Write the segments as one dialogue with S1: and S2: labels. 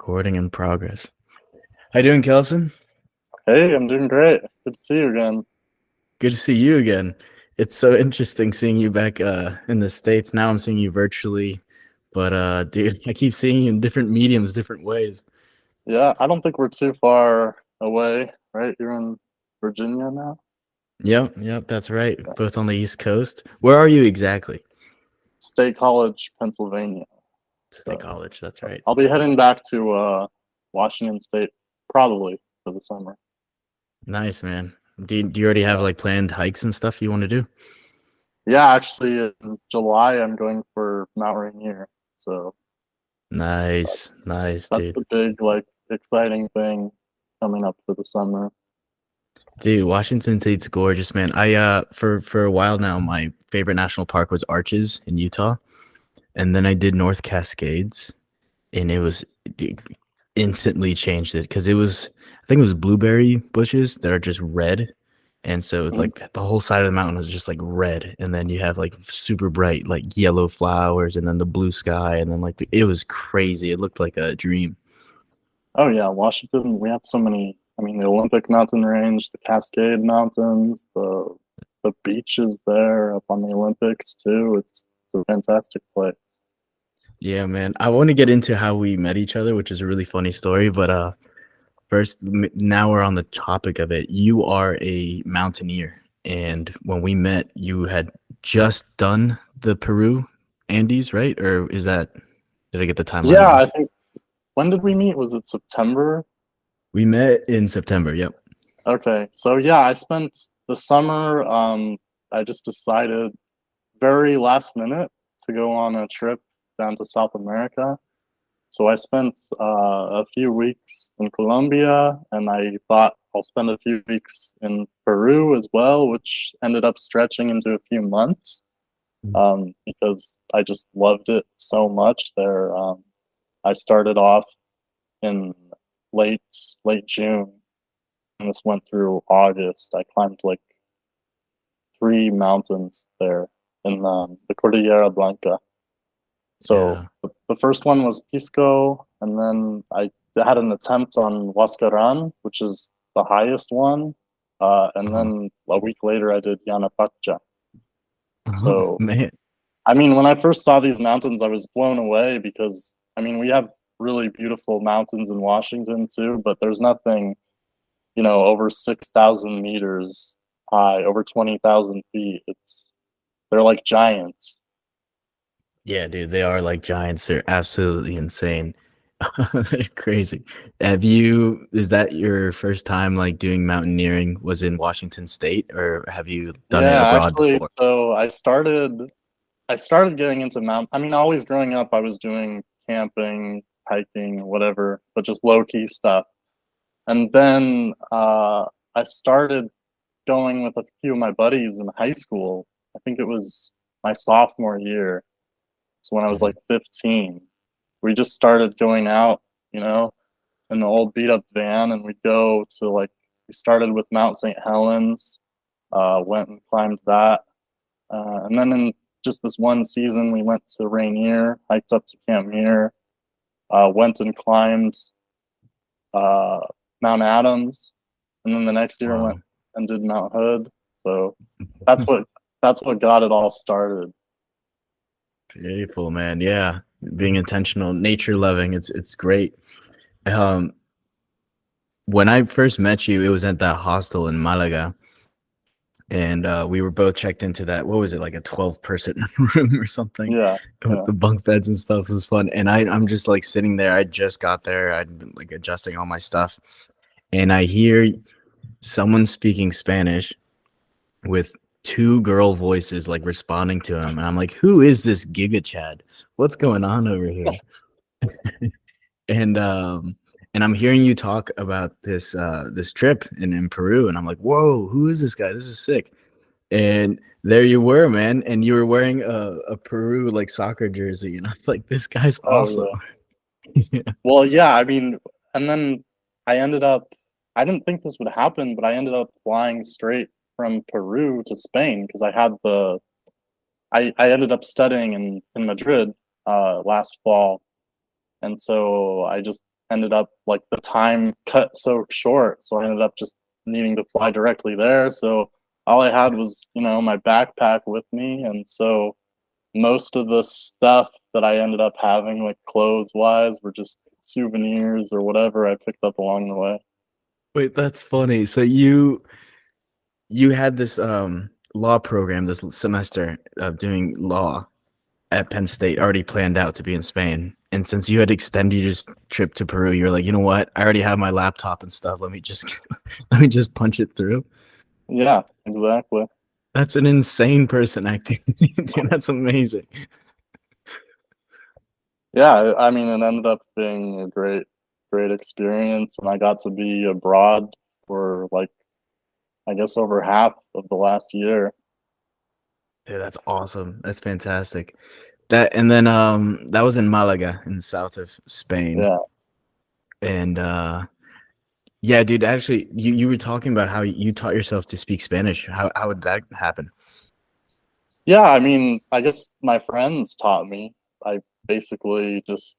S1: Recording in progress. How you doing, Kelson?
S2: Hey, I'm doing great. Good to see you again.
S1: Good to see you again. It's so interesting seeing you back in the States. Now I'm seeing you virtually, but dude, I keep seeing you in different mediums, different ways.
S2: Yeah, I don't think we're too far away, right? You're in Virginia now?
S1: Yep, that's right.
S2: Yeah.
S1: Both on the East Coast. Where are you exactly?
S2: State College, Pennsylvania.
S1: State
S2: So
S1: College, that's right.
S2: I'll be heading back to Washington State probably for the summer.
S1: Nice, man. Do you already have
S2: Yeah.
S1: like planned hikes and stuff you want to do?
S2: Yeah, actually in July I'm going for Mount Rainier. So
S1: Nice,
S2: that's
S1: dude.
S2: the big exciting thing coming up for the summer.
S1: Dude, Washington State's gorgeous, man. I for a while now, my favorite national park was Arches in Utah. And then I did North Cascades, and it instantly changed it because I think it was blueberry bushes that are just red, and so
S2: Mhm.
S1: like the whole side of the mountain was just like red, and then you have like super bright like yellow flowers, and then the blue sky, and then it was crazy. It looked like a dream.
S2: Oh yeah, Washington, we have so many. I mean, the Olympic mountain range, the Cascade Mountains, the beaches there up on the Olympics too. It's a fantastic place.
S1: Yeah, man. I want to get into how we met each other, which is a really funny story, but first, now we're on the topic of it. You are a mountaineer, and when we met, you had just done the Peru Andes, right? Or did I get the timeline
S2: Yeah, I
S1: off?
S2: think when did we meet? Was it September?
S1: We met in September. Yep.
S2: Okay, so yeah, I spent the summer. I just decided very last minute to go on a trip down to South America. So I spent a few weeks in Colombia, and I thought I'll spend a few weeks in Peru as well, which ended up stretching into a few months because I just loved it so much there. I started off in late late June, and this went through August. I climbed like three mountains there in the Cordillera Blanca. So
S1: Yeah.
S2: the first one was Pisco, and then I had an attempt on Huascaran, which is the highest one, and
S1: Uh-huh.
S2: then a week later I did Yanapaccha.
S1: Uh-huh.
S2: So
S1: Man.
S2: I mean, when I first saw these mountains, I was blown away because I mean we have really beautiful mountains in Washington too, but there's nothing over 6,000 meters high, over 20,000 feet. They're like giants.
S1: Yeah, dude, they are like giants. They're absolutely insane. They're crazy. Is that your first time like doing mountaineering was in Washington State, or have you done it
S2: Yeah,
S1: abroad
S2: actually,
S1: before?
S2: so I started getting into I mean, always growing up, I was doing camping, hiking, whatever, but just low key stuff. And then I started going with a few of my buddies in high school. I think it was my sophomore year. So when I was
S1: Mhm.
S2: like 15, we just started going out, you know, in the old beat up van, and we'd go to we started with Mount St. Helens, went and climbed that. And then in just this one season, we went to Rainier, hiked up to Camp Muir, went and climbed uh, Mount Adams, and then the next year went
S1: Wow.
S2: and did Mount Hood. So that's what that's what got it all started.
S1: Beautiful, man. Yeah. Being intentional, nature loving, it's great. Um, when I first met you, it was at that hostel in Malaga, and we were both checked into that. What was it, like a 12-person room or something?
S2: Yeah,
S1: With
S2: yeah.
S1: the bunk beds and stuff. It was fun. And I'm just like sitting there. I just got there. I'd been like adjusting all my stuff, and I hear someone speaking Spanish with two girl voices like responding to him, and I'm like, who is this Giga Chad? What's going on over here? and um and I'm hearing you talk about this trip in Peru, and I'm like, whoa, who is this guy? This is sick. And there you were, man, and you were wearing a Peru like soccer jersey, and I was like, this guy's
S2: Oh
S1: awesome.
S2: yeah.
S1: Yeah.
S2: Well, yeah. I mean, and then I ended up. I didn't think this would happen, but I ended up flying straight from Peru to Spain because I ended up studying in Madrid last fall, and so I just ended up like the time cut so short, so I ended up just needing to fly directly there. So all I had was, my backpack with me, and so most of the stuff that I ended up having, like clothes wise, were just souvenirs or whatever I picked up along the way.
S1: Wait, that's funny. So you had this law program this semester of doing law at Penn State already planned out to be in Spain. And since you had extended your trip to Peru, you're like, you know what? I already have my laptop and stuff. Let me just let me just punch it through.
S2: Yeah, exactly.
S1: That's an insane person activity. Dude, that's amazing.
S2: Yeah, I mean, it ended up being a great experience, and I got to be abroad for like, I guess, over half of the last year.
S1: Dude, that's awesome. That's fantastic. That and then that was in Malaga in the south of Spain.
S2: Yeah.
S1: And yeah, dude, actually you were talking about how you taught yourself to speak Spanish. How would that happen?
S2: Yeah, I mean, I guess my friends taught me. I basically just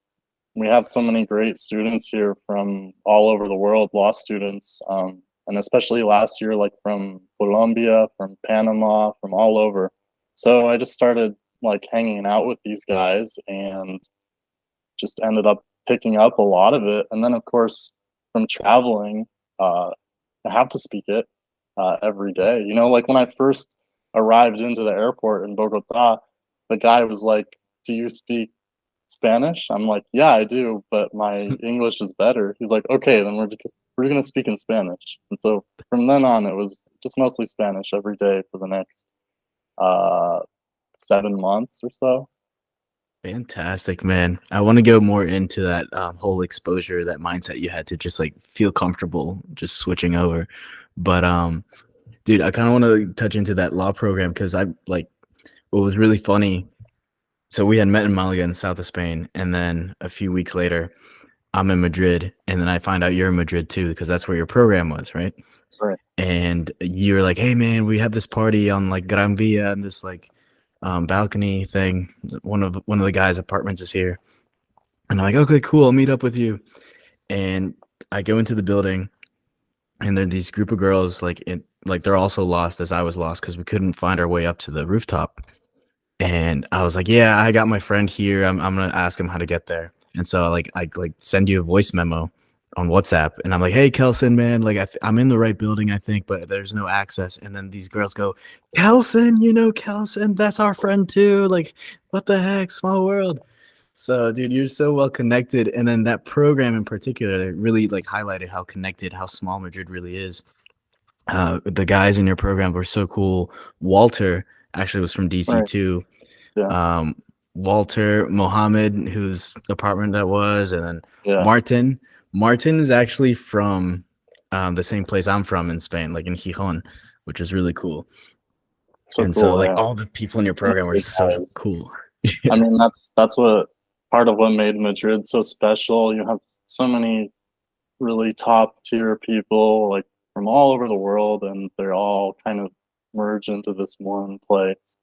S2: we have so many great students here from all over the world, law students, and especially last year, like from Colombia, from Panama, from all over. So I just started like hanging out with these guys and just ended up picking up a lot of it. And then, of course, from traveling, uh, I have to speak it every day. Like when I first arrived into the airport in Bogota, the guy was like, "Do you speak Spanish?" I'm like, "Yeah, I do, but my English is better." He's like, "Okay, then we're gonna speak in Spanish." And so from then on, it was just mostly Spanish every day for the next uh, 7 months or so.
S1: Fantastic, man. I want to go more into that whole exposure, that mindset you had to just like feel comfortable just switching over. But dude, I kind of want to touch into that law program because I like what was really funny. So we had met in Malaga in the south of Spain, and then a few weeks later, I'm in Madrid, and then I find out you're in Madrid too because that's where your program was, right?
S2: Right.
S1: And you were like, "Hey, man, we have this party on like Gran Via and this like balcony thing. One of the guys' apartments is here." And I'm like, "Okay, cool. I'll meet up with you." And I go into the building, and there are these group of girls like they're also lost as I was lost because we couldn't find our way up to the rooftop. And I was like, "Yeah, I got my friend here. I'm gonna ask him how to get there." And so I send you a voice memo on WhatsApp, and I'm like, "Hey, Kelson, man, like I'm in the right building, I think, but there's no access." And then these girls go, "Kelson, Kelson, that's our friend too. Like, what the heck, small world." So, dude, you're so well connected, and then that program in particular, it really like highlighted how connected, how small Madrid really is. The guys in your program were so cool. Walter actually was from DC
S2: Right.
S1: too.
S2: Yeah.
S1: um, Walter, Mohammed, whose apartment that was, and then
S2: Yeah.
S1: Martin. Martin is actually from the same place I'm from in Spain, like in Gijon, which is really cool.
S2: So
S1: And so,
S2: cool.
S1: like,
S2: Yeah.
S1: all the people in your
S2: So many
S1: program were
S2: great
S1: just so
S2: guys.
S1: cool.
S2: I
S1: Yeah.
S2: mean, that's what part of what made Madrid so special. You have so many really top tier people like from all over the world, and they're all kind of merge into this one place.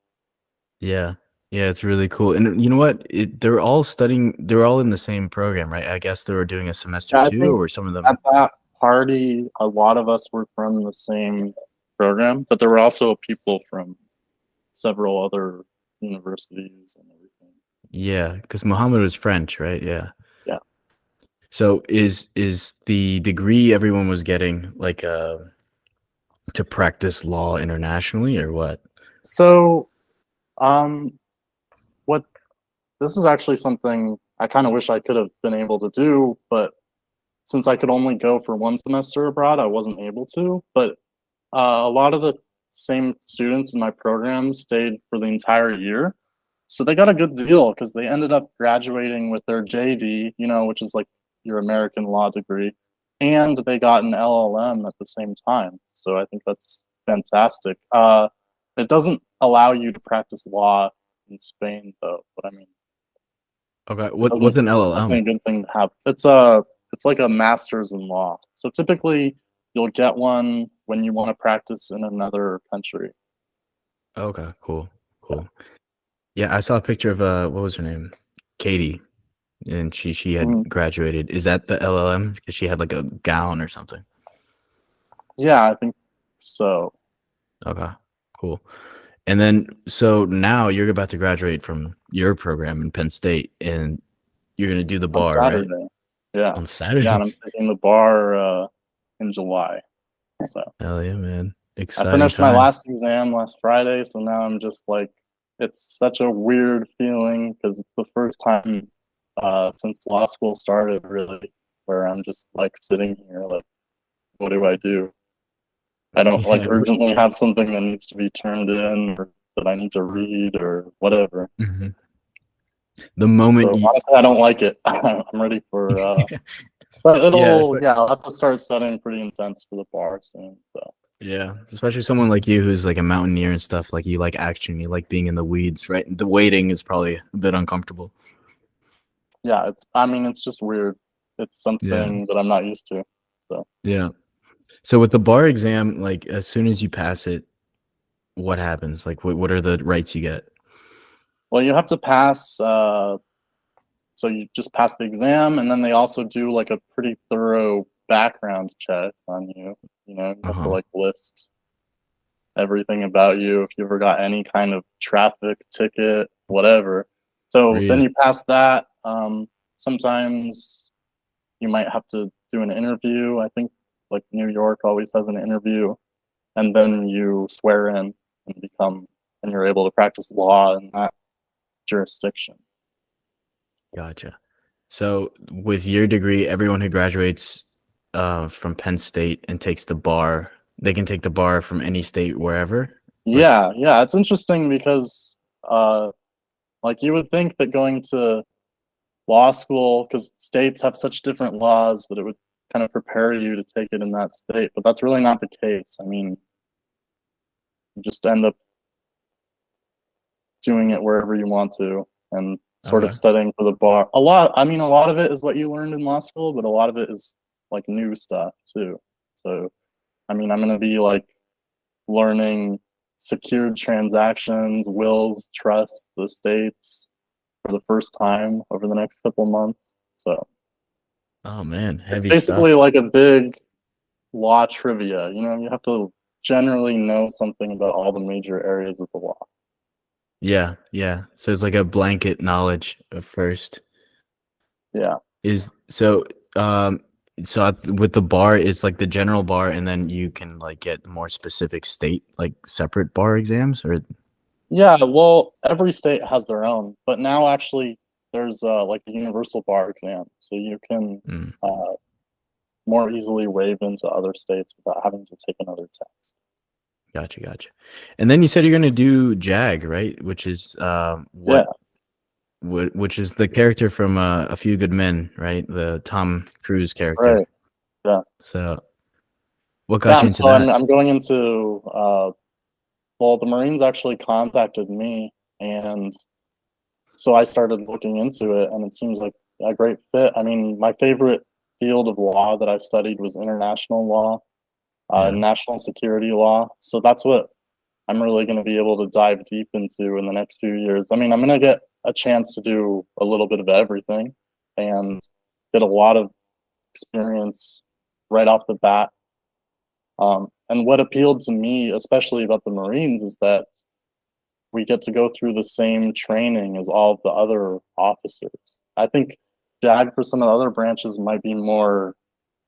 S1: Yeah. Yeah, it's really cool. And you know what? They're all in the same program, right? I guess they were doing a semester
S2: Yeah, I
S1: two,
S2: think
S1: or some of
S2: at
S1: them.
S2: that party, a lot of us were from the same program, but there were also people from several other universities and everything.
S1: Yeah, because Mohammed was French, right? Yeah.
S2: Yeah.
S1: So is the degree everyone was getting like to practice law internationally or what?
S2: So, um, what this is actually something I kind of wish I could have been able to do, but since I could only go for one semester abroad, I wasn't able to. But a lot of the same students in my program stayed for the entire year. So they got a good deal because they ended up graduating with their JD, which is like your American law degree, and they got an LLM at the same time. So I think that's fantastic. It doesn't allow you to practice law in Spain, though. But I mean,
S1: Okay,
S2: it
S1: what's
S2: doesn't.
S1: an
S2: It's definitely
S1: LLM?
S2: a good thing to have. It's like a master's in law. So typically, you'll get one when you want to practice in another country.
S1: Okay, cool, cool. Yeah, I saw a picture of what was her name? Katie. and she had
S2: Mhm.
S1: graduated. Is that the LLM? Because she had like a gown or something.
S2: Yeah, I think so.
S1: Okay, cool. And then so now you're about to graduate from your program in Penn State, and you're gonna do the
S2: On
S1: bar, right?
S2: Saturday. Yeah.
S1: On
S2: Yeah,
S1: Saturday.
S2: and I'm taking the bar, in July. So,
S1: Hell yeah, man!
S2: I
S1: Exciting
S2: finished my
S1: time.
S2: last exam last Friday, so now I'm just like it's such a weird feeling because it's the first time, since law school started really, where I'm just, like, sitting here, like, "What do I do?" I don't, like,
S1: Yeah.
S2: urgently have something that needs to be turned in or that I need to read or whatever.
S1: Mhm. The moment
S2: So,
S1: you,
S2: honestly, I don't like it. I'm ready for, but
S1: yeah,
S2: yeah, I'll have to start studying pretty intense for the bar soon, so.
S1: yeah, especially someone like you who's like a mountaineer and stuff. Like you like action, you like being in the weeds, right? The waiting is probably a bit uncomfortable.
S2: Yeah, I mean, it's just weird. It's
S1: Yeah,
S2: something that I'm not used to, so.
S1: yeah. So with the bar exam, like as soon as you pass it, what happens? Like what are the rights you get?
S2: Well, you have to pass, so you just pass the exam, and then they also do, like, a pretty thorough background check on you, you have to,
S1: Uh-huh.
S2: like, list everything about you, if you ever got any kind of traffic ticket, whatever. So then
S1: Really?
S2: you pass that, sometimes you might have to do an interview, I think, like, New York always has an interview, and then you swear in and you're able to practice law in that jurisdiction.
S1: Gotcha. So with your degree, everyone who graduates from Penn State and takes the bar, they can take the bar from any state wherever. Like,
S2: Yeah, yeah, it's interesting because, uh, like, you would think that going to law school, because states have such different laws that it would kind of prepare you to take it in that state, but that's really not the case. I mean, you just end up doing it wherever you want to and sort of
S1: okay.
S2: studying for the bar. A lot of it is what you learned in law school, but a lot of it is like new stuff too. So, I mean, I'm going to be like learning secured transactions, wills, trusts, estates for the first time over the next couple months. So,
S1: Oh man,
S2: it's
S1: heavy
S2: basically
S1: stuff.
S2: like a big law trivia. You have to generally know something about all the major areas of the law.
S1: Yeah, yeah. So it's like a blanket knowledge of first.
S2: Yeah.
S1: Is so so with the bar, it's like the general bar, and then you can like get more specific state like separate bar exams, or
S2: Yeah, well, every state has their own, but now actually there's like a universal bar exam, so you can
S1: mm,
S2: uh, more easily waive into other states without having to take another test.
S1: gotcha, gotcha. And then you said you're gonna do JAG, right? Which is
S2: Yeah,
S1: which is the character from A Few Good Men, right? The Tom Cruise character.
S2: right. Yeah,
S1: So what
S2: yeah.
S1: got you
S2: And
S1: into
S2: so
S1: that?
S2: I'm going into well, the Marines actually contacted me, and so I started looking into it, and it seems like a great fit. I mean, my favorite field of law that I studied was international law,
S1: Yeah.
S2: national security law. So that's what I'm really going to be able to dive deep into in the next few years. I mean, I'm going to get a chance to do a little bit of everything and get a lot of experience right off the bat. And what appealed to me, especially about the Marines, is that we get to go through the same training as all of the other officers. I think JAG for some of the other branches might be more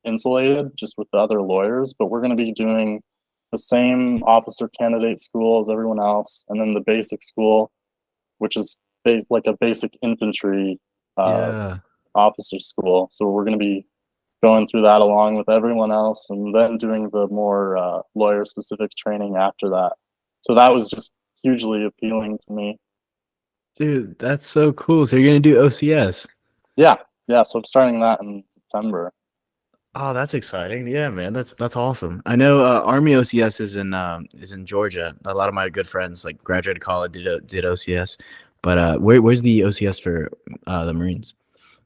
S2: insulated just with the other lawyers, but we're going to be doing the same officer candidate school as everyone else, and then the basic school, which is like a basic infantry uh,
S1: Yeah.
S2: officer school. So we're going to be going through that along with everyone else, and then doing the more lawyer specific training after that. So that was just hugely appealing to me.
S1: Dude, that's so cool. So you're gonna do OCS.
S2: Yeah, yeah. So I'm starting that in September.
S1: Oh, that's exciting. Yeah, man. That's awesome. I know Army OCS is in Georgia. A lot of my good friends like graduated college did OCS. But where's the OCS for the Marines?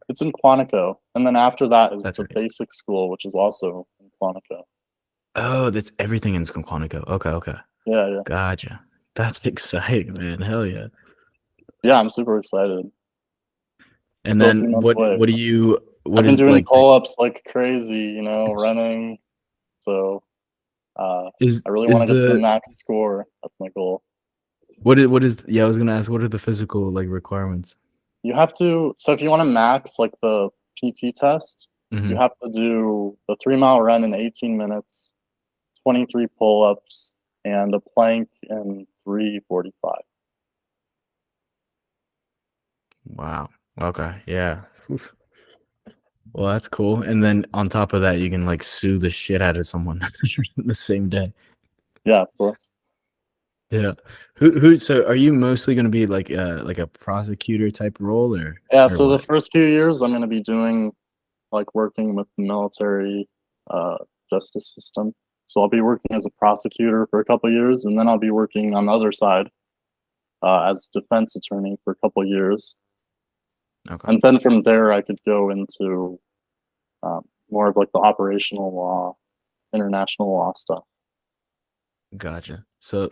S2: It's in Quantico, and then after that is
S1: That's
S2: the
S1: right.
S2: basic school, which is also in Quantico.
S1: Oh, that's everything in Quantico. Okay, okay.
S2: Yeah, yeah,
S1: Gotcha. That's exciting, man. Hell yeah.
S2: yeah. I'm super excited.
S1: And
S2: Still a
S1: then
S2: few months away.
S1: what
S2: I've been
S1: is
S2: doing
S1: like the
S2: pull-ups like crazy, running. So I really want
S1: is
S2: to get to the
S1: the
S2: max score. That's my goal.
S1: what is yeah, I was gonna ask what are the physical like requirements?
S2: You have to, so if you want to max like the PT test, you
S1: Hmm.
S2: have to do the 3 mile run in 18 minutes, 23 pull-ups, and a plank in 3:45.
S1: Wow. Okay. Yeah. Oof. Well, that's cool. And then on top of that, you can like sue the shit out of someone the same day.
S2: Yeah, of course.
S1: Yeah. So are you mostly going to be like a prosecutor type role
S2: Yeah,
S1: or
S2: so the
S1: what?
S2: first few years I'm going to be doing like working with the military uh, justice system. So I'll be working as a prosecutor for a couple years, and then I'll be working on the other side as defense attorney for a couple years,
S1: Okay.
S2: and then from there I could go into more of like the operational law, international law stuff.
S1: Gotcha. So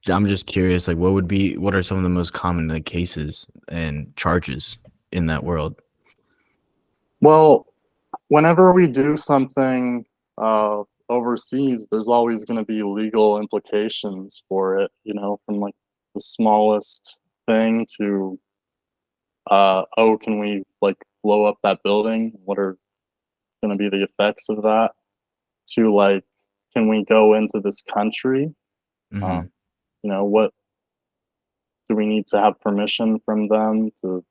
S1: I'm just curious, like what are some of the most common like cases and charges in that world?
S2: Well, whenever we do something overseas, there's always going to be legal implications for it. From like the smallest thing to oh, can we like blow up that building? What are going to be the effects of that? To like, can we go into this country?
S1: Hmm.
S2: Um, what do we need to have permission from them to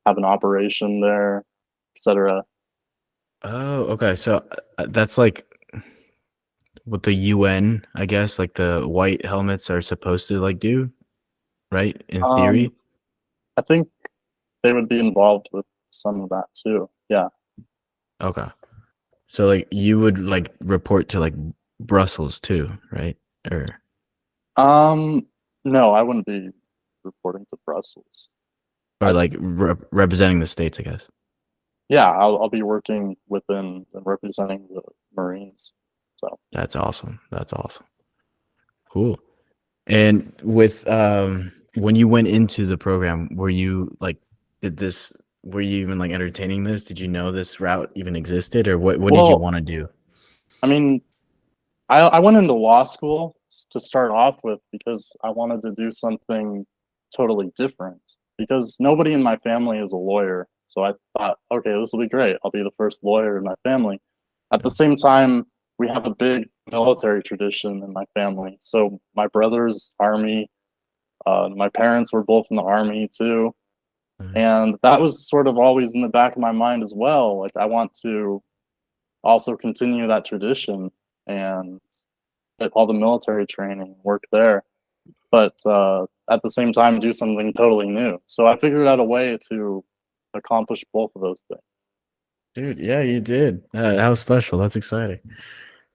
S2: have an operation there, etc.
S1: Oh, okay. So that's like what the UN, I guess, like the white helmets are supposed to like do, right? In
S2: Um,
S1: theory.
S2: I think they would be involved with some of that too. Yeah.
S1: Okay. So like you would like report to like Brussels too, right?
S2: Um, no, I wouldn't be reporting to Brussels.
S1: Or
S2: I
S1: like representing the states, I guess.
S2: Yeah, I'll be working within and representing the Marines. So
S1: That's awesome. That's awesome. Cool. And with when you went into the program, were you like did this were you even like entertaining this? Did you know this route even existed or what did you
S2: well,
S1: want to do?
S2: I mean, I went into law school to start off with because I wanted to do something totally different. Because nobody in my family is a lawyer. So I thought, okay, this will be great. I'll be the first lawyer in my family. At the same time, we have a big military tradition in my family. So my brother's army, my parents were both in the army too.
S1: Nice.
S2: And that was sort of always in the back of my mind as well. Like, I want to also continue that tradition and get all the military training, work there, but at the same time, do something totally new. So I figured out a way to accomplish both of those things.
S1: Dude, yeah, you did. How special. That's exciting.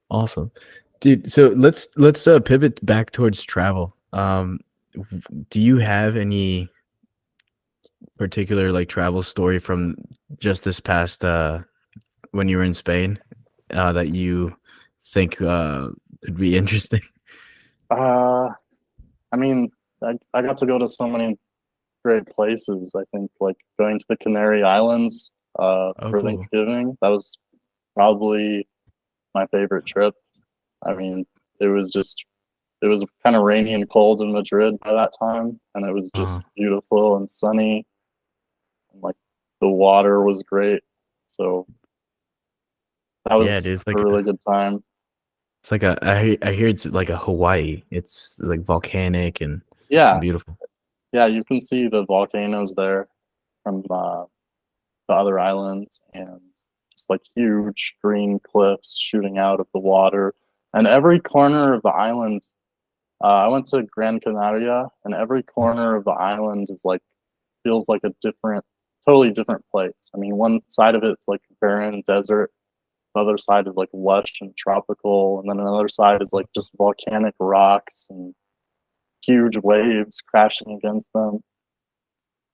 S1: Awesome. Dude, so let's pivot back towards travel. Do you have any particular like travel story from just this past when you were in Spain that you think could be interesting?
S2: Uh, I mean, I got to go to so many great places. I think like going to the Canary Islands
S1: Oh,
S2: for
S1: cool.
S2: Thanksgiving, that was probably my favorite trip. I mean, it was just it was kind of rainy and cold in Madrid by that time, and it was
S1: Uh-huh.
S2: just beautiful and sunny. And, like the water was great, so that
S1: Yeah,
S2: was
S1: dude, it's
S2: a really good time.
S1: like I hear it's like a Hawaii. It's like volcanic and
S2: Yeah,
S1: beautiful.
S2: yeah, you can see the volcanoes there from the other islands, and just like huge green cliffs shooting out of the water. And every corner of the island, I went to Gran Canaria, and every corner of the island is like feels like a totally different place. I mean, one side of it's like barren desert, the other side is like lush and tropical, and then another side is like just volcanic rocks and huge waves crashing against them.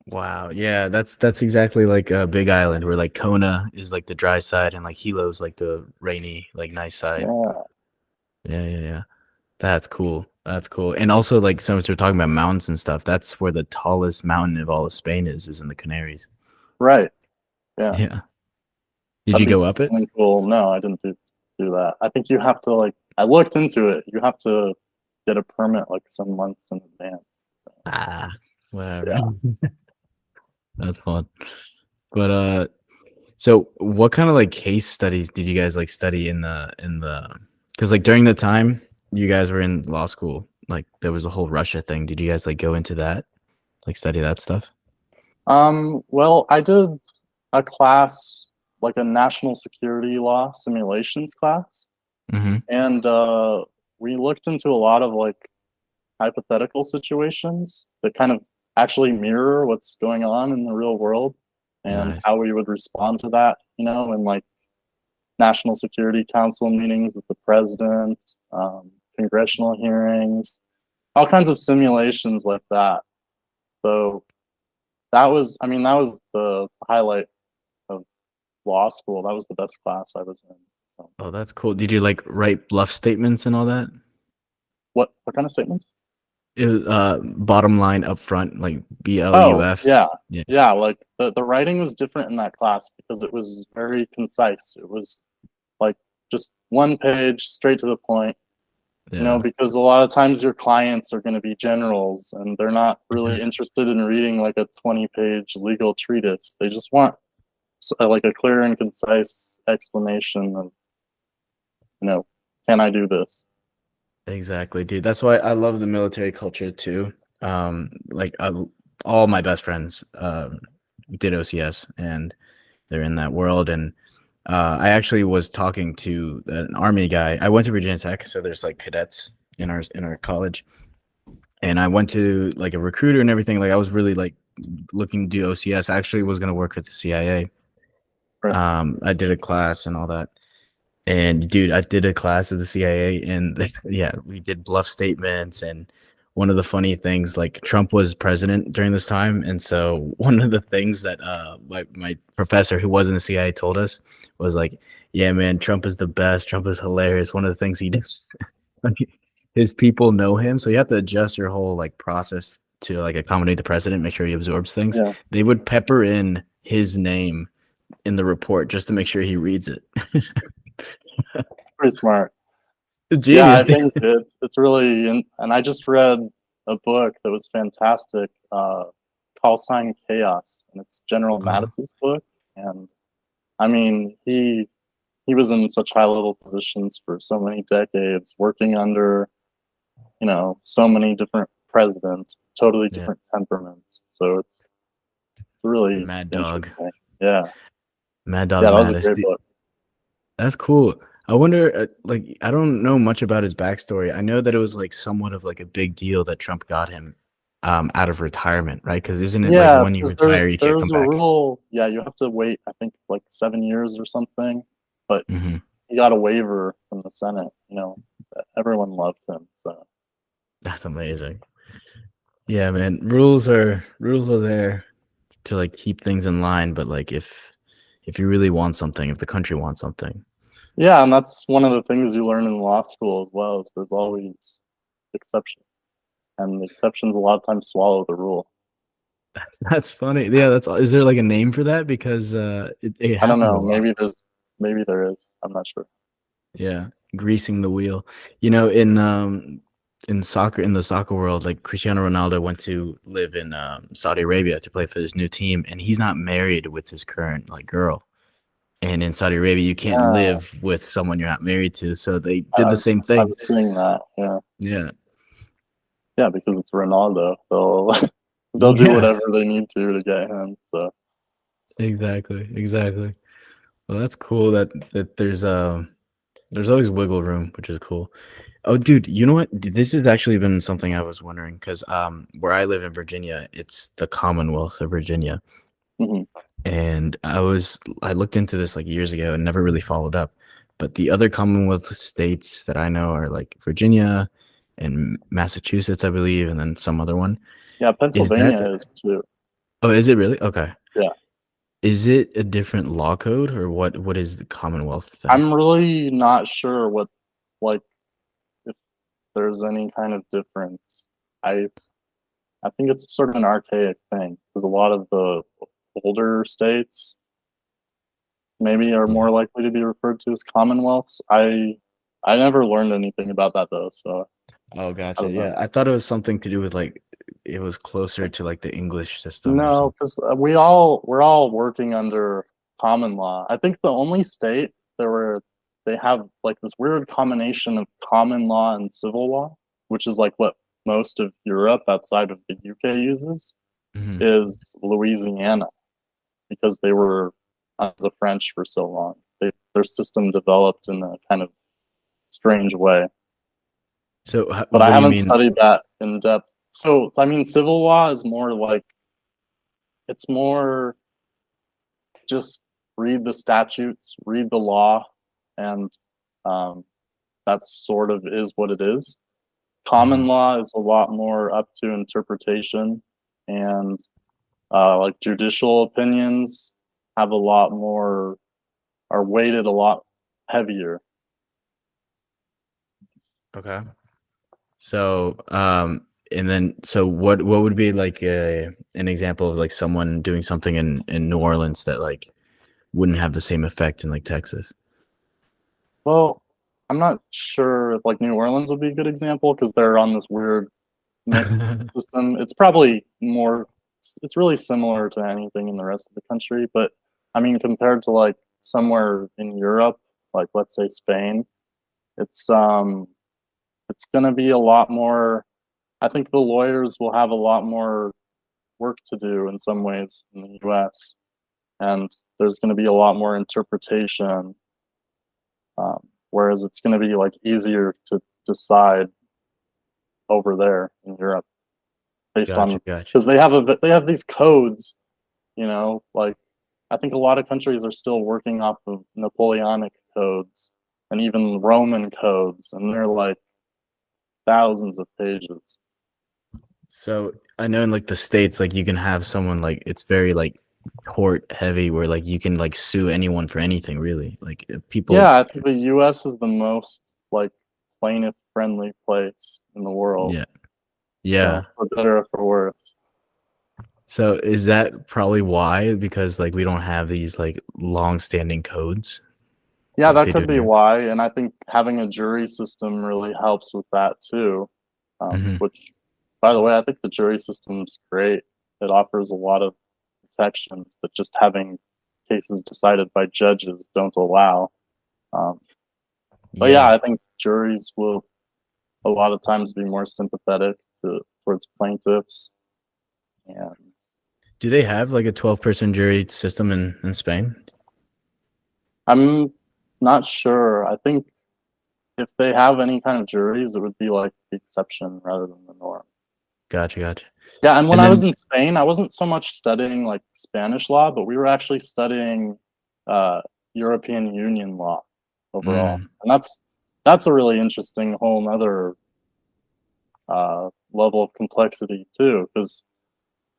S1: Wow. Yeah, that's exactly like Big Island where like Kona is like the dry side and like Hilo's like the rainy, like nice side.
S2: Yeah,
S1: Yeah, yeah, yeah. That's cool. That's cool. And also like since we're talking about mountains and stuff, that's where the tallest mountain of all of Spain is in the Canaries.
S2: right. Yeah,
S1: Yeah. Did
S2: that'd
S1: you
S2: be
S1: go up it?
S2: really cool. No, I didn't do that. I think you have to like. I looked into it. You have to get a permit like some months in advance. So,
S1: Ah, whatever.
S2: yeah.
S1: That's fun. But so what kind of like case studies did you guys like study in the because like during the time you guys were in law school, like there was a whole Russia thing. Did you guys like go into that? Like study that stuff?
S2: Well, I did a class, like a national security law simulations class,
S1: Mm-hmm.
S2: and we looked into a lot of like hypothetical situations that kind of actually mirror what's going on in the real world and
S1: Nice.
S2: how we would respond to that, in like National Security Council meetings with the president, congressional hearings, all kinds of simulations like that. So that was the highlight of law school. That was the best class I was in. So,
S1: Oh, that's cool. Did you like write bluff statements and all that?
S2: what kind of statements?
S1: It was, bottom line up front, like
S2: Oh,
S1: BLUF.
S2: yeah.
S1: Yeah.
S2: Yeah, like the writing was different in that class because it was very concise. It was like just one page, straight to the point,
S1: Yeah.
S2: because a lot of times your clients are going to be generals and they're not really interested in reading like a 20-page legal treatise. They just want like a clear and concise explanation of, can I do this?
S1: Exactly, dude. That's why I love the military culture too. Like all my best friends did OCS and they're in that world. And I actually was talking to an army guy. I went to Virginia Tech, so there's like cadets in our college, and I went to like a recruiter and everything. Like I was really like looking to do OCS. I actually was gonna work with the CIA.
S2: Right.
S1: I did a class and all that. And dude, I did a class of the CIA, and yeah, we did bluff statements. And one of the funny things, like Trump was president during this time, and so one of the things that my professor who was in the CIA told us was like, "Yeah, man, Trump is the best. Trump is hilarious." One of the things he did, like, his people know him, so you have to adjust your whole like process to like accommodate the president, make sure he absorbs things.
S2: Yeah.
S1: They would pepper in his name in the report just to make sure he reads it.
S2: Pretty smart. Yeah, I
S1: Genius.
S2: think it's really, and I just read a book that was fantastic, Call Sign Chaos, and it's General
S1: Uh-huh.
S2: Mattis's book. And I mean, he was in such high level positions for so many decades, working under, so many different presidents, totally
S1: Yeah.
S2: different temperaments. So it's really
S1: Mad Dog.
S2: interesting. Yeah,
S1: Mad Dog
S2: yeah, that was a
S1: Mattis.
S2: great book.
S1: That's cool. I wonder, like, I don't know much about his backstory. I know that it was like somewhat of like a big deal that Trump got him out of retirement, right? Because isn't it like
S2: Yeah,
S1: when you
S2: because
S1: retire, you can't come
S2: there's a
S1: back?
S2: rule. Yeah, you have to wait. I think like 7 years or something. But
S1: Hmm.
S2: he got a waiver from the Senate. Everyone loved him. So
S1: That's amazing. Yeah, man. Rules are there to like keep things in line, but like if you really want something, if the country wants something,
S2: yeah, and that's one of the things you learn in law school as well. Is there's always exceptions, and the exceptions a lot of times swallow the rule.
S1: that's funny. Yeah, that's. Is there like a name for that? Because it
S2: I don't
S1: happens a
S2: know.
S1: lot.
S2: Maybe there is. I'm not sure.
S1: Yeah, greasing the wheel. In soccer, in the soccer world, like Cristiano Ronaldo went to live in Saudi Arabia to play for his new team, and he's not married with his current like girl. And in Saudi Arabia, you can't
S2: Yeah,
S1: live with someone you're not married to, so they
S2: I
S1: did the
S2: was
S1: same
S2: I
S1: thing.
S2: was seeing that. Yeah,
S1: Yeah.
S2: yeah, because it's Ronaldo. They'll do
S1: Yeah,
S2: whatever they need to get him. So
S1: exactly. Exactly. Well, that's cool that there's always wiggle room, which is cool. Oh, dude, you know what? This has actually been something I was wondering because where I live in Virginia, it's the Commonwealth of Virginia,
S2: mhm.
S1: and I looked into this like years ago and never really followed up. But the other Commonwealth states that I know are like Virginia and Massachusetts, I believe, and then some other one.
S2: Yeah,
S1: Is that?
S2: Pennsylvania is too.
S1: Oh, is it really? Okay.
S2: Yeah.
S1: Is it a different law code or what? What is the Commonwealth thing?
S2: I'm really not sure what, like, if there's any kind of difference. I I think it's sort of an archaic thing because a lot of the older states maybe are
S1: Yeah.
S2: more likely to be referred to as commonwealths. I never learned anything about that though, so
S1: Oh,
S2: I
S1: gotcha.
S2: don't know.
S1: Yeah, I thought it was something to do with like it was closer to like the English system or
S2: No,
S1: something.
S2: because we're all working under common law. I think the only state they have like this weird combination of common law and civil law, which is like what most of Europe outside of the UK uses,
S1: Hmm.
S2: is Louisiana because they were under the French for so long. Their system developed in a kind of strange way,
S1: So,
S2: but I
S1: what do you
S2: haven't
S1: mean?
S2: studied that in depth. So I mean, civil law is more like it's more just read the statutes, read the law, and um, that sort of is what it is.
S1: Mhm.
S2: Common law is a lot more up to interpretation, and like judicial opinions have a lot more are weighted a lot heavier.
S1: Okay. So, and then, so what would be like an example of like someone doing something in New Orleans that like wouldn't have the same effect in like Texas?
S2: Well, I'm not sure if like New Orleans would be a good example because they're on this weird mixed system. It's probably more, it's really similar to anything in the rest of the country. But I mean, compared to like somewhere in Europe, like let's say Spain, it's um, it's going to be a lot more. I think the lawyers will have a lot more work to do in some ways in the U.S. and there's going to be a lot more interpretation. Whereas it's going to be like easier to decide over there in Europe based
S1: Gotcha,
S2: on
S1: gotcha.
S2: because they have these codes, you know, like I think a lot of countries are still working off of Napoleonic codes and even Roman codes, and they're like thousands of pages.
S1: So I know in like the States, like you can have someone like it's very like court heavy where like you can like sue anyone for anything really. Like people,
S2: Yeah, I think the U.S. is the most like plaintiff friendly place in the world.
S1: yeah, yeah.
S2: So for better or for worse.
S1: So is that probably why? Because like we don't have these like long standing codes
S2: Yeah,
S1: like
S2: that
S1: they do
S2: could
S1: in
S2: be
S1: Europe?
S2: why, and I think having a jury system really helps with that too.
S1: Hmm.
S2: Which, by the way, I think the jury system's great. It offers a lot of protections that just having cases decided by judges don't allow. Um, but yeah,
S1: Yeah.
S2: I think juries will a lot of times be more sympathetic towards plaintiffs. And
S1: Do they have like a 12-person jury system in Spain?
S2: I'm not sure. I think if they have any kind of juries, it would be like the exception rather than the norm.
S1: Gotcha, gotcha.
S2: Yeah, and when
S1: And
S2: I was
S1: then
S2: in Spain, I wasn't so much studying like Spanish law, but we were actually studying uh, European Union law overall,
S1: mm,
S2: and that's a really interesting whole other level of complexity too, because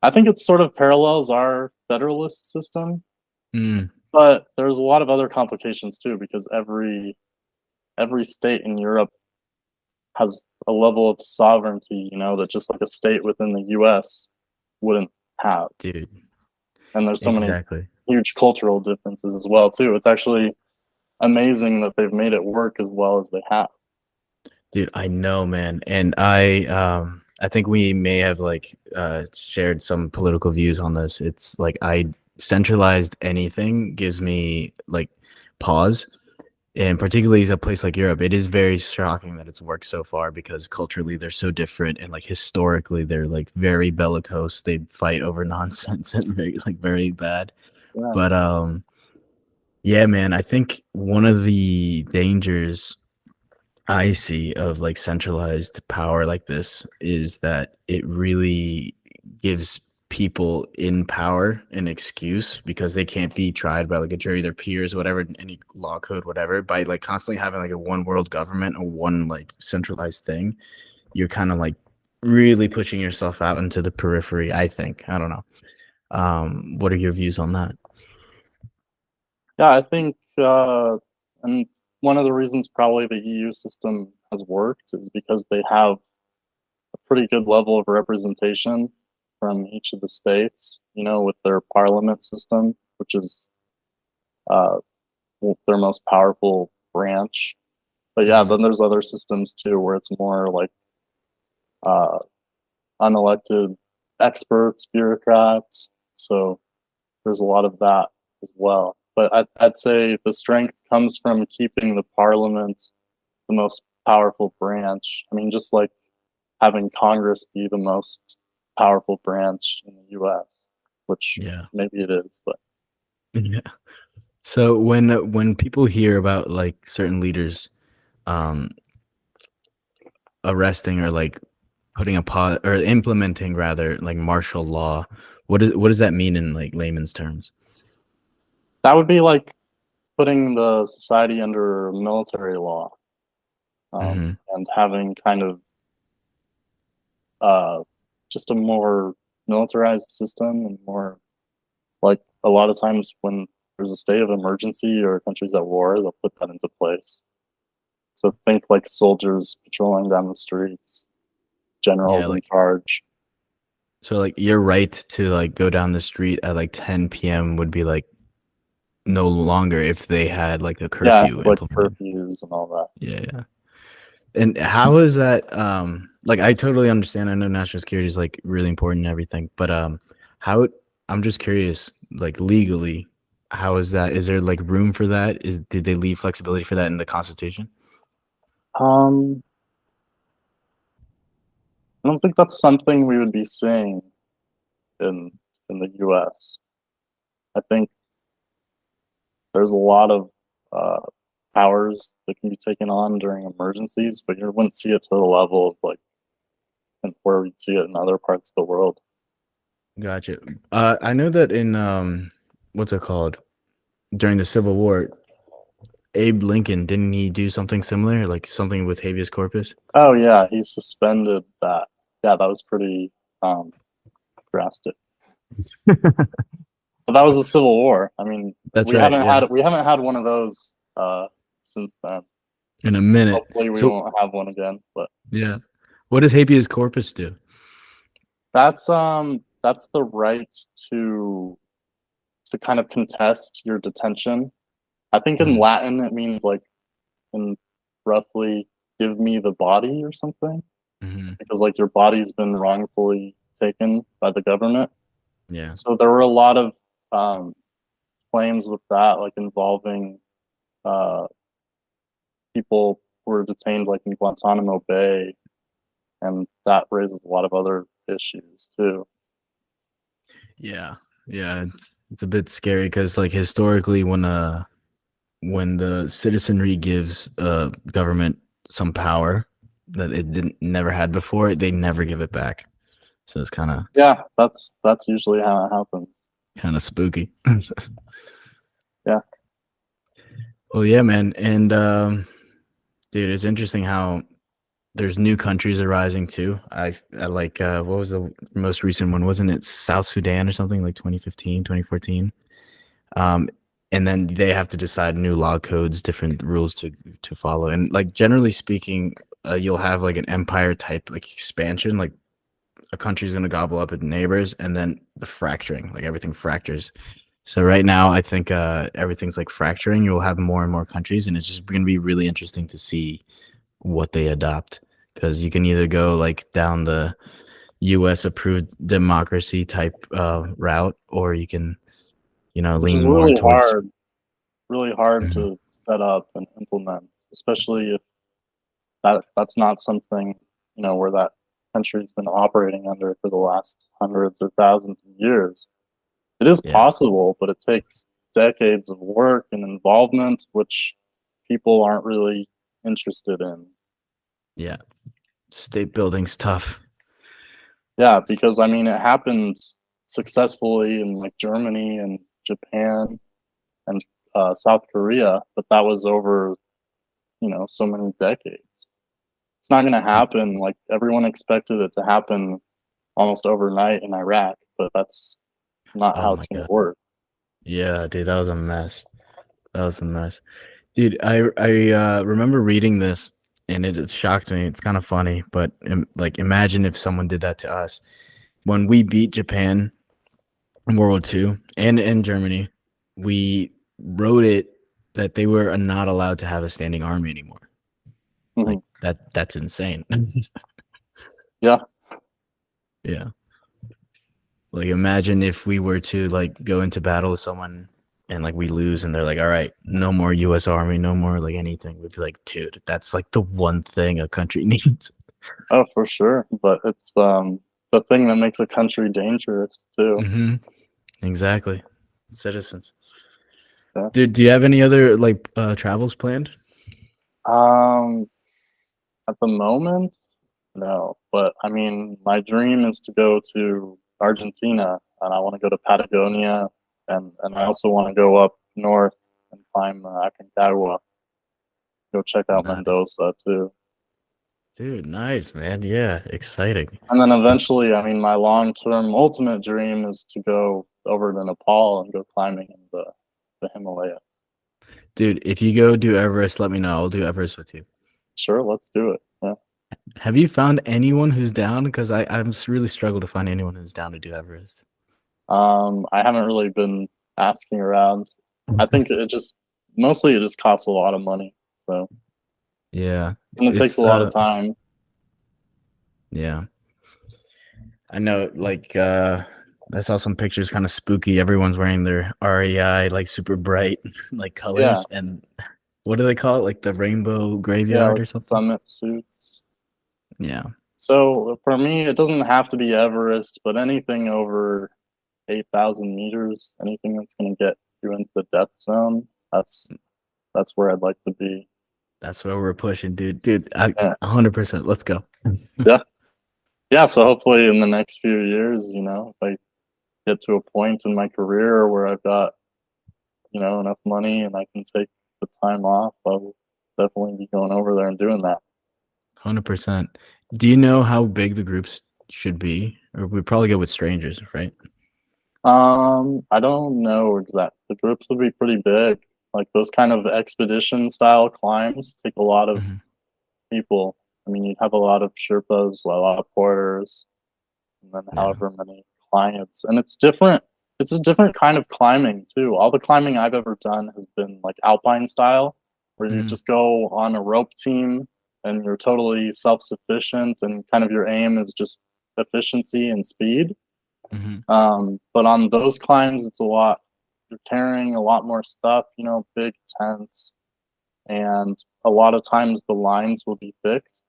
S2: I think it sort of parallels our federalist system,
S1: mm,
S2: but there's a lot of other complications too, because every state in Europe has a level of sovereignty, you know, that just like a state within the U.S. wouldn't have.
S1: dude,
S2: And there's so many
S1: exactly.
S2: huge cultural differences as well too. It's actually amazing that they've made it work as well as they have.
S1: Dude, I know, man. And I think we may have like shared some political views on this. It's like I centralized anything gives me like pause. And particularly a place like Europe, it is very shocking that it's worked so far because culturally they're so different and like historically they're like very bellicose. They fight over nonsense and very bad.
S2: Yeah,
S1: But yeah, man, I think one of the dangers I see of like centralized power like this is that it really gives people in power an excuse because they can't be tried by like a jury, their peers, whatever, any law code, whatever, by like constantly having like a one world government or one like centralized thing. You're kind of like really pushing yourself out into the periphery, I think. I don't know. What are your views on that?
S2: yeah. I think, and one of the reasons probably the EU system has worked is because they have a pretty good level of representation from each of the states. You know, with their parliament system, which is uh, their most powerful branch. But yeah, then there's other systems too where it's more like uh, unelected experts, bureaucrats. So there's a lot of that as well. But I'd say the strength comes from keeping the parliament the most powerful branch. I mean, just like having Congress be the most powerful branch in the U.S., which
S1: Yeah.
S2: maybe it is, but
S1: Yeah. So when people hear about like certain leaders um arresting or like putting a pause or implementing rather like martial law, what does that mean in like layman's terms?
S2: that would be like putting the society under military law,
S1: Hmm.
S2: and having kind of uh, just a more militarized system and more like a lot of times when there's a state of emergency or countries at war, they'll put that into place. So think like soldiers patrolling down the streets,
S1: Yeah,
S2: generals in
S1: like
S2: charge.
S1: so like your right to like go down the street at like 10 p.m. would be like no longer if they had like a
S2: Yeah,
S1: curfew
S2: like
S1: implemented.
S2: curfews and all that.
S1: Yeah, yeah. And how is that like I totally understand. I know national security is like really important and everything, but how I'm just curious, like legally, how is that? Is there like room for that? Did they leave flexibility for that in the Constitution?
S2: Um, I don't think that's something we would be seeing in in the U.S. I think there's a lot of uh, powers that can be taken on during emergencies, but you wouldn't see it to the level of like where we see it in other parts of the world.
S1: Gotcha. I know that in what's it called? During the Civil War, Abe Lincoln, didn't he do something similar, like something with habeas corpus?
S2: Oh yeah, he suspended that. Yeah, that was pretty um, drastic. But that was the Civil War. I mean,
S1: That's right, yeah.
S2: we haven't had one of those since then.
S1: In a minute.
S2: Hopefully, we
S1: So
S2: won't have one again. But
S1: yeah. What does habeas corpus do?
S2: that's the right to kind of contest your detention. I think in
S1: Mhm.
S2: Latin it means like in roughly give me the body or something
S1: Mhm.
S2: because like your body's been wrongfully taken by the government.
S1: Yeah.
S2: So there were a lot of um, claims with that, like involving uh, people who were detained like in Guantanamo Bay, and that raises a lot of other issues too.
S1: Yeah. Yeah, it's a bit scary because like historically when the citizenry gives government some power that it didn't never had before, they never give it back. So it's
S2: Yeah, that's usually how it happens.
S1: kind of spooky.
S2: Yeah,
S1: Well, yeah, man. And dude, it's interesting how there's new countries arising too. I like what was the most recent one? Wasn't it South Sudan or something like 2015, 2014? Um, and then they have to decide new law codes, different rules to follow. And like generally speaking, you'll have like an empire type like expansion, like a country's gonna gobble up its neighbors, and then the fracturing, like everything fractures. So right now, I think everything's like fracturing. You'll have more and more countries, and it's just gonna be really interesting to see what they adopt because you can either go like down the U.S. approved democracy type route, or you can
S2: which is
S1: lean more towards.
S2: really hard
S1: Mhm.
S2: to set up and implement, especially if that's not something where that country's been operating under for the last hundreds or thousands of years. It is
S1: Yeah,
S2: possible, but it takes decades of work and involvement, which people aren't really interested in.
S1: yeah. State building's tough.
S2: Yeah, because I mean, it happened successfully in like Germany and Japan and South Korea, but that was over, so many decades. It's not going to happen. Like everyone expected it to happen almost overnight in Iraq, but that's not
S1: Oh
S2: how
S1: my
S2: it's going to
S1: god.
S2: work.
S1: Yeah, dude, that was a mess. That was a mess. Dude, I remember reading this and it shocked me. It's kind of funny, but like imagine if someone did that to us. When we beat Japan in World War II and in Germany, we wrote it that they were not allowed to have a standing army anymore.
S2: Mhm.
S1: Like that's insane.
S2: Yeah.
S1: Yeah. Like imagine if we were to like go into battle with someone and like we lose and they're like, all right, no more US Army, no more like anything. We'd be like, dude, that's like the one thing a country needs.
S2: Oh, for sure. But it's the thing that makes a country dangerous too.
S1: Mm-hmm. Exactly. Citizens.
S2: Yeah.
S1: Dude, do you have any other like travels planned?
S2: Um, at the moment, no. But I mean, my dream is to go to Argentina, and I want to go to Patagonia, and I also want to go up north and climb Aconcagua. Go check out
S1: Nice.
S2: Mendoza too.
S1: Dude, nice, man. Yeah, exciting.
S2: And then eventually, I mean, my long-term ultimate dream is to go over to Nepal and go climbing in the Himalayas.
S1: Dude, if you go do Everest, let me know. I'll do Everest with you.
S2: Sure, let's do it. Yeah.
S1: Have you found anyone who's down? Because I'm really struggle to find anyone who's down to do Everest.
S2: I haven't really been asking around. I think it just costs a lot of money. So,
S1: Yeah,
S2: and it takes
S1: it's
S2: a lot of time.
S1: yeah. I know like I saw some pictures kind of spooky. Everyone's wearing their REI like super bright like
S2: Yeah.
S1: colors and what do they call it? Like the rainbow
S2: Yeah,
S1: graveyard
S2: like
S1: or something?
S2: summit suits.
S1: Yeah.
S2: So for me, it doesn't have to be Everest, but anything over 8,000 meters, anything that's going to get you into the death zone, that's where I'd like to be.
S1: That's where we're pushing, dude. Dude, I
S2: Yeah.
S1: 100%. Let's go.
S2: Yeah. Yeah. So hopefully in the next few years, if I get to a point in my career where I've got, enough money and I can take the time off, I'll definitely be going over there and doing that.
S1: 100%. Do you know how big the groups should be? Or we probably go with strangers, right?
S2: I don't know exactly. The groups would be pretty big. Like those kind of expedition style climbs take a lot of
S1: Mhm.
S2: people. I mean, you'd have a lot of Sherpas, a lot of porters, and then
S1: Yeah.
S2: however many clients. And it's different. It's a different kind of climbing too. All the climbing I've ever done has been like alpine style, where you
S1: Mhm.
S2: just go on a rope team and you're totally self-sufficient and kind of your aim is just efficiency and speed.
S1: Mhm.
S2: But on those climbs, it's a lot. You're carrying a lot more stuff, big tents, and a lot of times the lines will be fixed.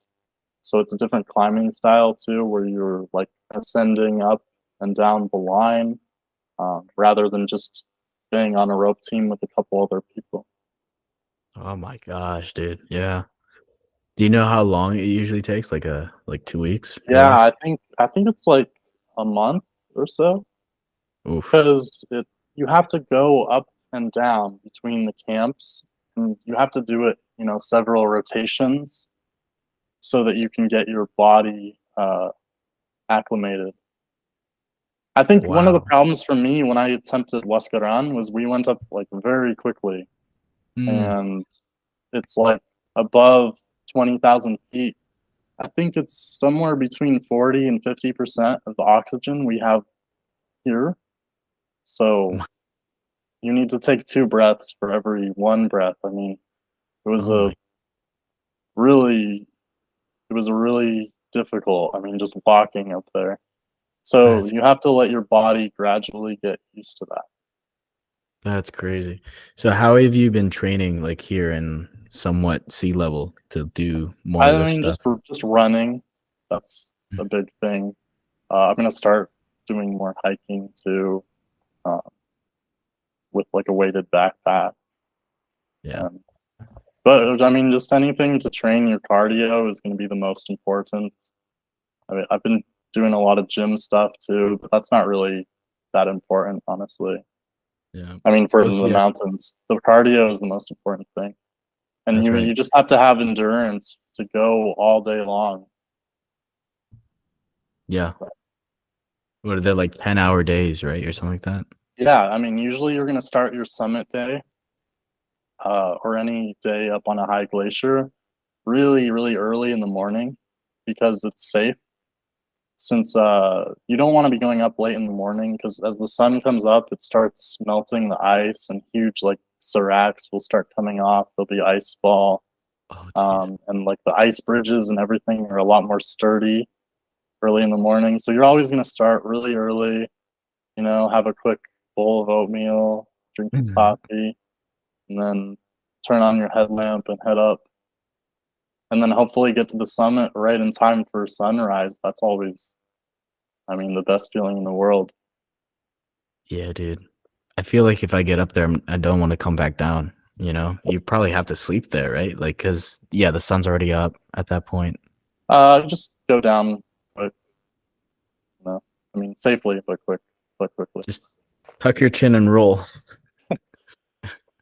S2: So it's a different climbing style too, where you're like ascending up and down the line, rather than just being on a rope team with a couple other people.
S1: Oh my gosh, dude. Yeah. Do you know how long it usually takes? Like 2 weeks or
S2: Yeah,
S1: less?
S2: I think it's like a month or so,
S1: Oof.
S2: because it you have to go up and down between the camps, and you have to do it, several rotations so that you can get your body acclimated. I think one of the
S1: Wow.
S2: problems for me when I attempted Huascaran was we went up like very quickly,
S1: Mm.
S2: and it's like above 20,000 feet. I think it's somewhere between 40 and 50% of the oxygen we have here. So you need to take two breaths for every one breath. I mean, it was
S1: Oh
S2: a
S1: my.
S2: really, it was a really difficult. I mean, just walking up there. So
S1: That's
S2: you have to let your body gradually get used to that.
S1: that's crazy. So how have you been training like here in somewhat sea level to do more
S2: I
S1: of this
S2: mean,
S1: stuff?
S2: just running. That's a big thing. I'm gonna start doing more hiking too, uh, with like a weighted backpack.
S1: Yeah.
S2: And, but I mean, just anything to train your cardio is going to be the most important. I mean, I've been doing a lot of gym stuff too, but that's not really that important, honestly.
S1: Yeah.
S2: I mean, for
S1: Oh,
S2: the
S1: see,
S2: mountains, the cardio is the most important thing, and
S1: that's
S2: you
S1: right.
S2: just have to have endurance to go all day long.
S1: Yeah. What are they like 10-hour days, right? Or something like that?
S2: Yeah, I mean, usually you're going to start your summit day, or any day up on a high glacier really, really early in the morning because it's safe. Since you don't want to be going up late in the morning because as the sun comes up, it starts melting the ice and huge like seracs will start coming off. There'll be ice fall,
S1: Oh, jeez.
S2: and like the ice bridges and everything are a lot more sturdy early in the morning. So you're always going to start really early. You know, have a quick bowl of oatmeal, drink your
S1: Mhm.
S2: coffee, and then turn on your headlamp and head up. And then hopefully get to the summit right in time for sunrise. That's always, I mean, the best feeling in the world.
S1: Yeah, dude. I feel like if I get up there, I don't want to come back down. You know, you probably have to sleep there, right? Like, cause yeah, the sun's already up at that point.
S2: Just go down quick, you know. I mean, safely, but quickly.
S1: Just tuck your chin and roll.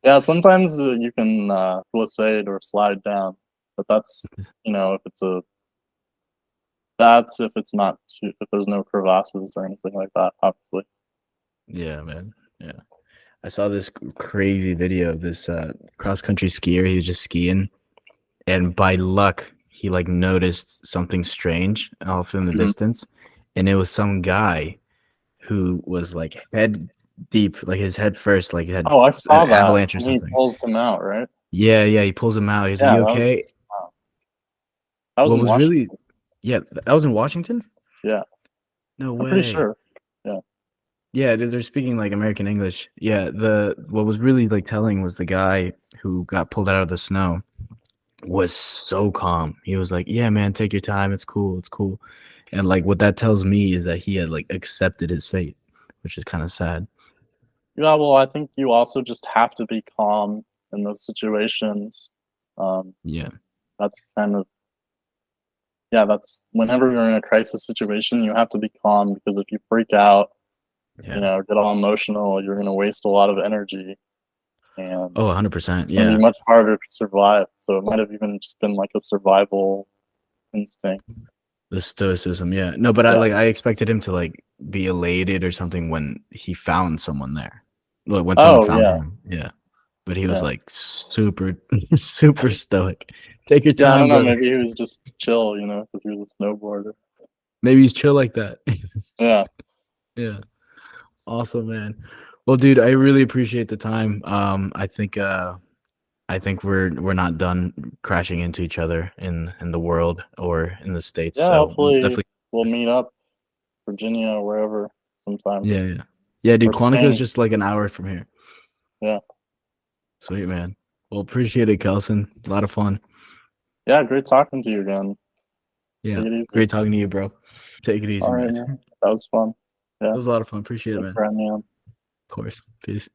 S2: Yeah, sometimes you can glissade or slide down, but that's, you know, if it's not too, if there's no crevasses or anything like that, obviously.
S1: Yeah, man. Yeah. I saw this crazy video of this cross country skier. He was just skiing, and by luck, he like noticed something strange off in the
S2: Mhm.
S1: distance, and it was some guy who was like head deep, like his head first, like had
S2: Oh, I
S1: an
S2: saw that,
S1: avalanche or
S2: and he
S1: something.
S2: pulls him out, right?
S1: Yeah, yeah. He pulls him out. He's like,
S2: Yeah,
S1: "You
S2: that was
S1: okay?"
S2: wow. That was
S1: What
S2: in
S1: was
S2: Washington.
S1: really, yeah, that was in Washington.
S2: Yeah,
S1: No
S2: I'm pretty
S1: way.
S2: sure. Yeah.
S1: Yeah, they're speaking like American English. Yeah, the what was really like telling was the guy who got pulled out of the snow was so calm. He was like, "Yeah, man, take your time. It's cool. It's cool." And like what that tells me is that he had like accepted his fate, which is kind of sad.
S2: Yeah, well, I think you also just have to be calm in those situations. Um,
S1: Yeah.
S2: that's kind of, yeah, that's whenever you're in a crisis situation, you have to be calm because if you freak out, you
S1: Yeah.
S2: know, get all emotional, you're going to waste a lot of energy and
S1: Oh, 100%.
S2: it's going to
S1: Yeah.
S2: be much harder to survive. So it might have even just been like a survival instinct.
S1: The stoicism. Yeah. No, but
S2: Yeah.
S1: I expected him to like be elated or something when he found someone there. Like when someone
S2: Oh,
S1: found
S2: yeah.
S1: him. Yeah. But he was
S2: Yeah.
S1: like super super stoic. Take your
S2: Yeah. I
S1: time,
S2: don't know.
S1: brother.
S2: Maybe he was just chill, you know, because he was a snowboarder.
S1: Maybe he's chill like that.
S2: Yeah.
S1: Yeah. Awesome, man. Well, dude, I really appreciate the time. I think we're not done crashing into each other in the world or in the States.
S2: Yeah.
S1: So we'll
S2: Hopefully
S1: definitely
S2: we'll meet up Virginia or wherever sometime.
S1: yeah, yeah. Yeah, dude,
S2: Or
S1: Quantico is
S2: Spain.
S1: just like an hour from here.
S2: Yeah.
S1: Sweet, man. Well, appreciate it, Kelson. A lot of fun.
S2: Yeah. Great talking to you again.
S1: Yeah.
S2: Take it easy.
S1: Great talking to you, bro. Take it easy,
S2: All right,
S1: man.
S2: man. That was fun.
S1: It
S2: Yeah.
S1: was a lot of fun. Appreciate it,
S2: Thanks
S1: man.
S2: for having me on.
S1: Of course. Peace.